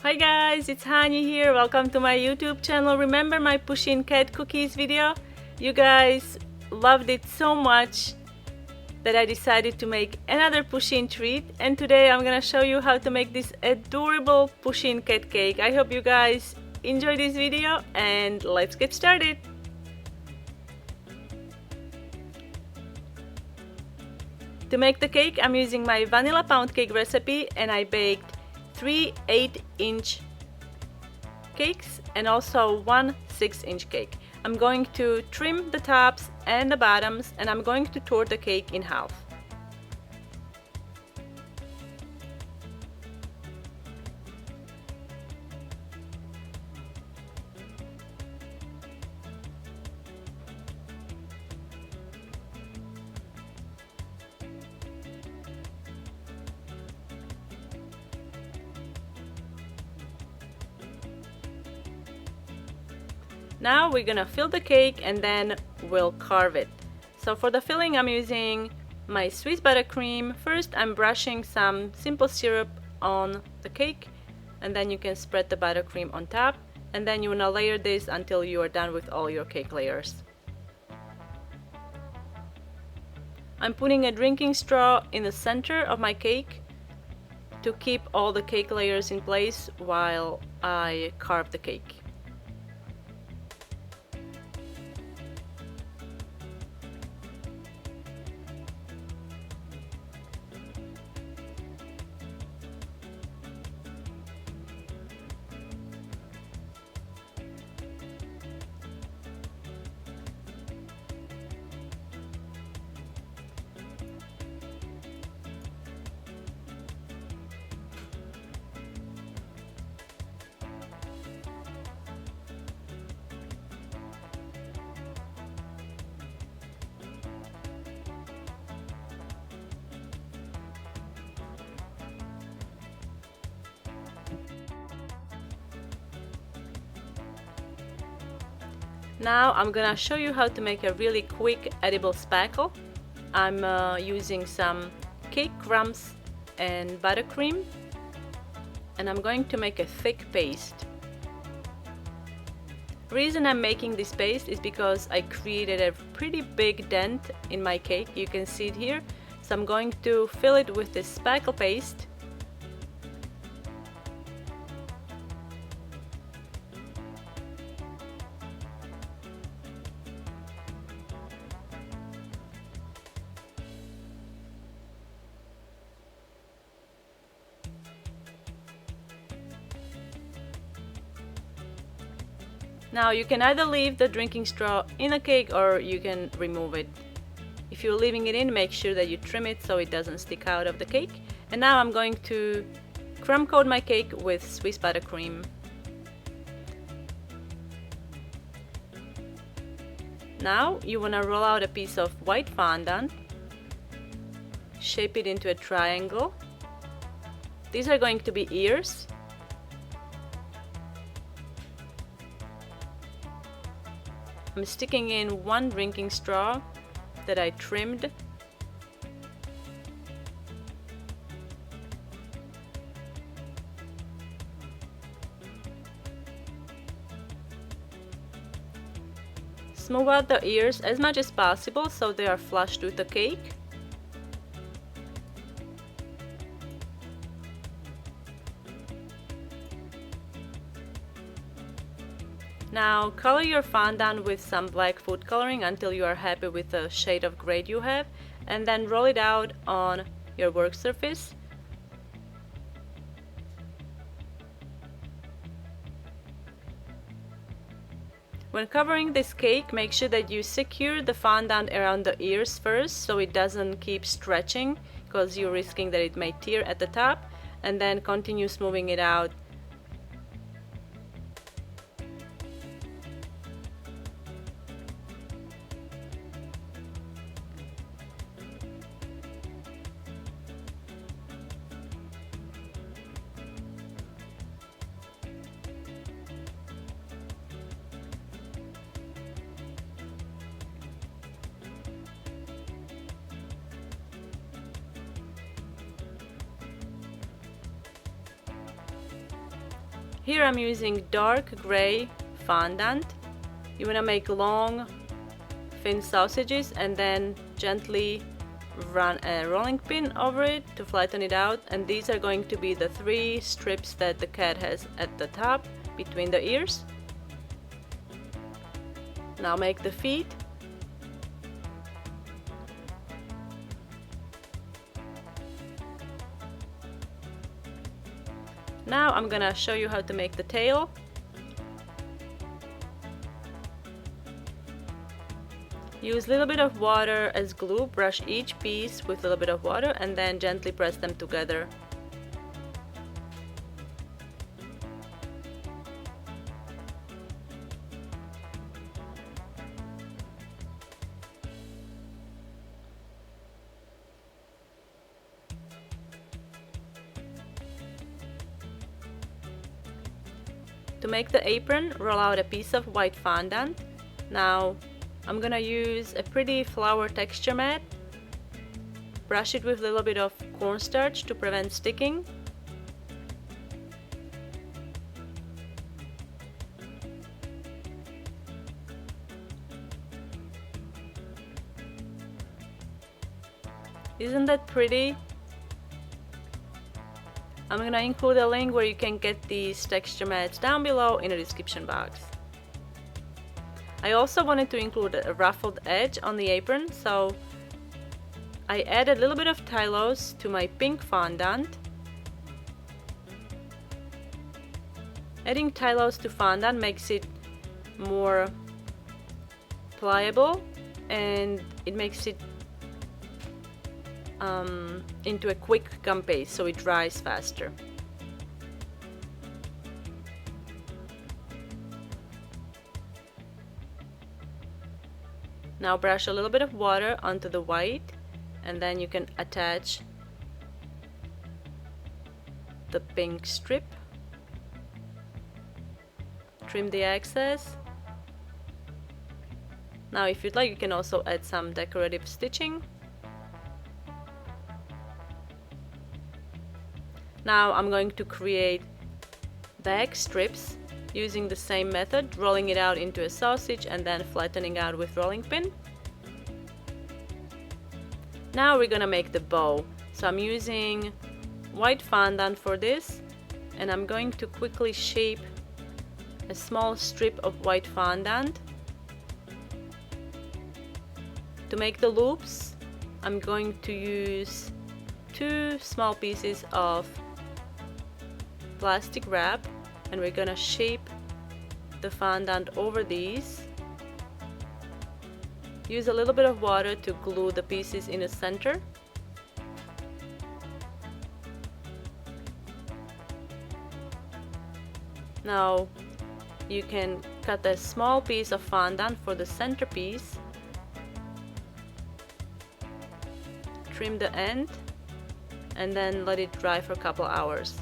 Hi guys, it's Hani here. Welcome to my YouTube channel. Remember my Pusheen cat cookies video? You guys loved it so much that I decided to make another Pusheen treat, and today I'm gonna show you how to make this adorable Pusheen cat cake. I hope you guys enjoy this video and let's get started. To make the cake, I'm using my vanilla pound cake recipe, and I baked 3 8-inch cakes and also one 6-inch cake. I'm going to trim the tops and the bottoms, and I'm going to tore the cake in half. Now we're gonna fill the cake and then we'll carve it. So for the filling, I'm using my Swiss buttercream. First I'm brushing some simple syrup on the cake, and then you can spread the buttercream on top, and then you wanna layer this until you are done with all your cake layers. I'm putting a drinking straw in the center of my cake to keep all the cake layers in place while I carve the cake. Now I'm gonna show you how to make a really quick edible spackle. I'm using some cake crumbs and buttercream, and I'm going to make a thick paste. The reason I'm making this paste is because I created a pretty big dent in my cake. You can see it here. So I'm going to fill it with this spackle paste. Now you can either leave the drinking straw in a cake or you can remove it. If you're leaving it in, make sure that you trim it so it doesn't stick out of the cake. And now I'm going to crumb coat my cake with Swiss buttercream. Now you want to roll out a piece of white fondant, shape it into a triangle. These are going to be ears. I'm sticking in one drinking straw that I trimmed. Smooth out the ears as much as possible so they are flush with the cake. Now color your fondant with some black food coloring until you are happy with the shade of gray you have, and then roll it out on your work surface. When covering this cake, make sure that you secure the fondant around the ears first so it doesn't keep stretching, because you're risking that it may tear at the top, and then continue smoothing it out. Here I'm using dark gray fondant. You want to make long thin sausages and then gently run a rolling pin over it to flatten it out, and these are going to be the 3 strips that the cat has at the top between the ears. Now make the feet. Now I'm gonna show you how to make the tail. Use a little bit of water as glue, brush each piece with a little bit of water and then gently press them together. To make the apron, roll out a piece of white fondant. Now I'm gonna use a pretty flour texture mat. Brush it with a little bit of cornstarch to prevent sticking. Isn't that pretty? I'm gonna include a link where you can get these texture mats down below in the description box. I also wanted to include a ruffled edge on the apron, so I added a little bit of TYLOSE to my pink fondant. Adding TYLOSE to fondant makes it more pliable and it makes it into a quick gum paste, so it dries faster. Now brush a little bit of water onto the white and then you can attach the pink strip. Trim the excess. Now if you'd like, you can also add some decorative stitching. Now I'm going to create bag strips using the same method, rolling it out into a sausage and then flattening out with rolling pin. Now we're gonna make the bow. So I'm using white fondant for this and I'm going to quickly shape a small strip of white fondant. To make the loops, I'm going to use 2 small pieces of plastic wrap and we're gonna shape the fondant over these. Use a little bit of water to glue the pieces in the center. Now you can cut a small piece of fondant for the centerpiece. Trim the end and then let it dry for a couple hours.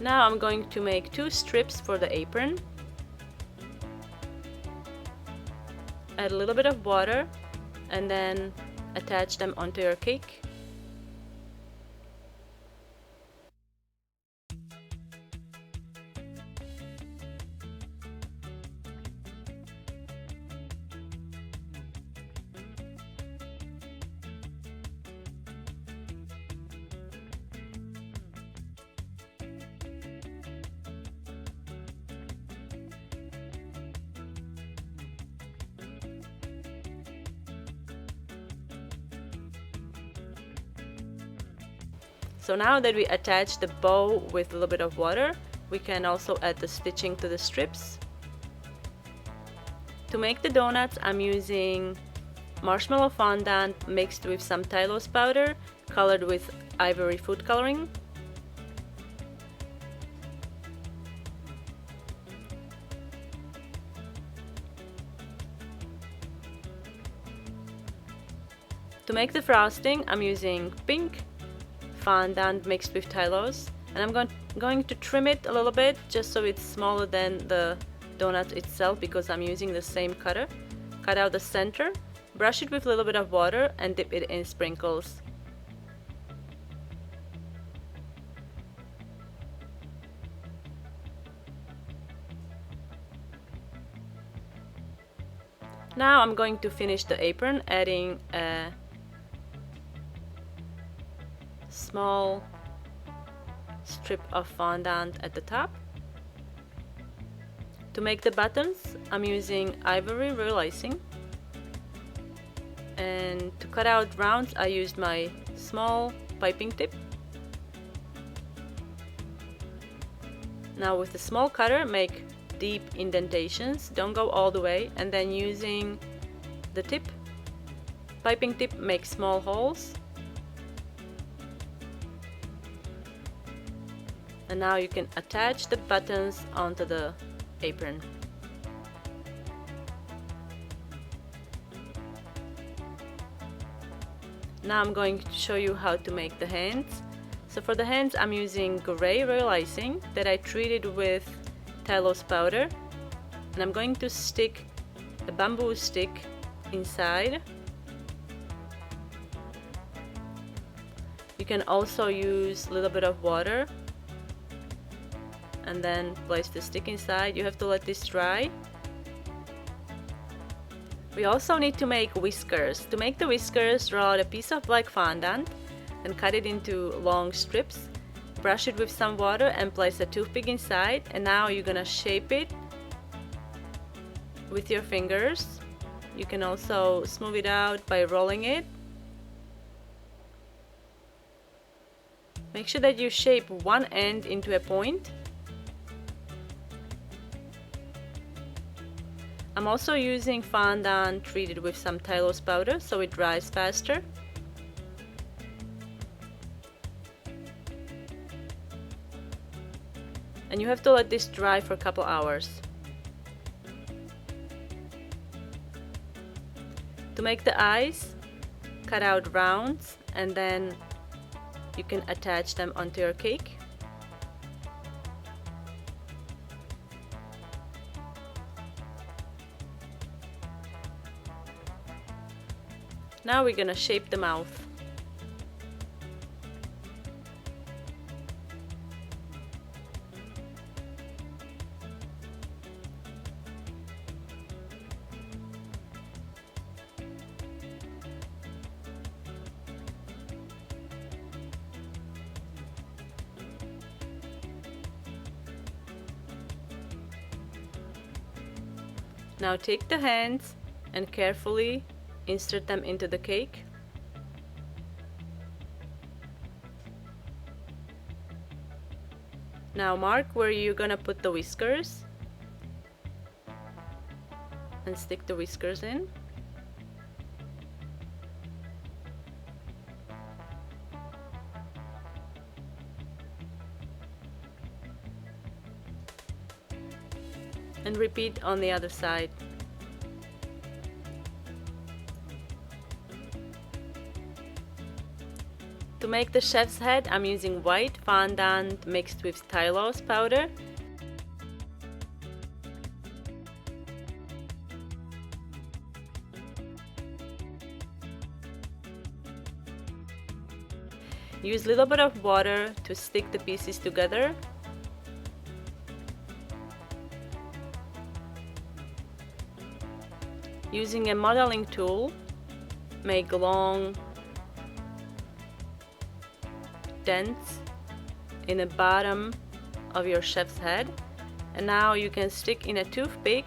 Now I'm going to make 2 strips for the apron. Add a little bit of water and then attach them onto your cake. So now that we attach the bow with a little bit of water, we can also add the stitching to the strips. To make the donuts, I'm using marshmallow fondant mixed with some TYLOSE powder, colored with ivory food coloring. To make the frosting, I'm using pink fondant mixed with TYLOSE, and I'm going to trim it a little bit just so it's smaller than the donut itself because I'm using the same cutter cut out the center, brush it with a little bit of water, and dip it in sprinkles. Now I'm going to finish the apron, adding a small strip of fondant at the top. To make the buttons, I'm using ivory royal icing, and to cut out rounds I used my small piping tip. Now with the small cutter, make deep indentations, don't go all the way, and then using the piping tip, make small holes. And now you can attach the buttons onto the apron. Now I'm going to show you how to make the hands. So for the hands I'm using gray royal icing that I treated with TYLOSE powder, and I'm going to stick a bamboo stick inside. You can also use a little bit of water and then place the stick inside. You have to let this dry. We also need to make whiskers. To make the whiskers, draw out a piece of black fondant and cut it into long strips. Brush it with some water and place a toothpick inside, and now you're gonna shape it with your fingers. You can also smooth it out by rolling it. Make sure that you shape one end into a point. I'm also using fondant treated with some TYLOSE powder so it dries faster. And you have to let this dry for a couple hours. To make the eyes, cut out rounds and then you can attach them onto your cake. Now we're gonna shape the mouth. Now take the hands and carefully insert them into the cake. Now mark where you're gonna put the whiskers and stick the whiskers in. And repeat on the other side. To make the chef's head, I'm using white fondant mixed with TYLOSE powder. Use a little bit of water to stick the pieces together. Using a modeling tool, make long dents in the bottom of your chef's head, and now you can stick in a toothpick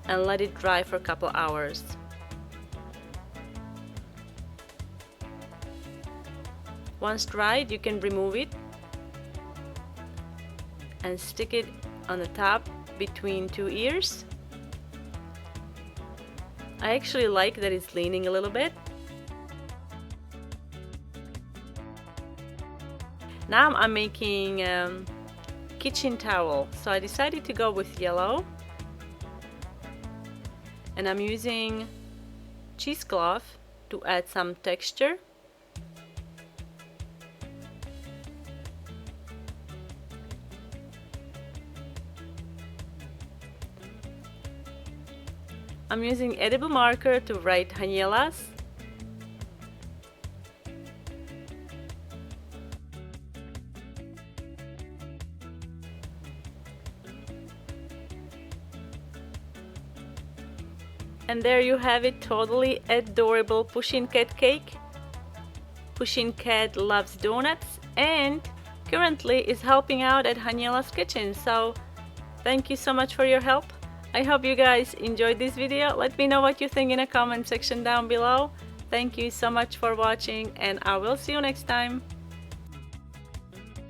and let it dry for a couple hours. Once dried, you can remove it and stick it on the top between two ears. I actually like that it's leaning a little bit. Now I'm making kitchen towel, so I decided to go with yellow, and I'm using cheesecloth to add some texture. I'm using edible marker to write Haniela'S. And there you have it, totally adorable Pusheen cat cake. Pusheen cat loves donuts and currently is helping out at Haniela'S kitchen. So thank you so much for your help. I hope you guys enjoyed this video. Let me know what you think in a comment section down below. Thank you so much for watching and I will see you next time.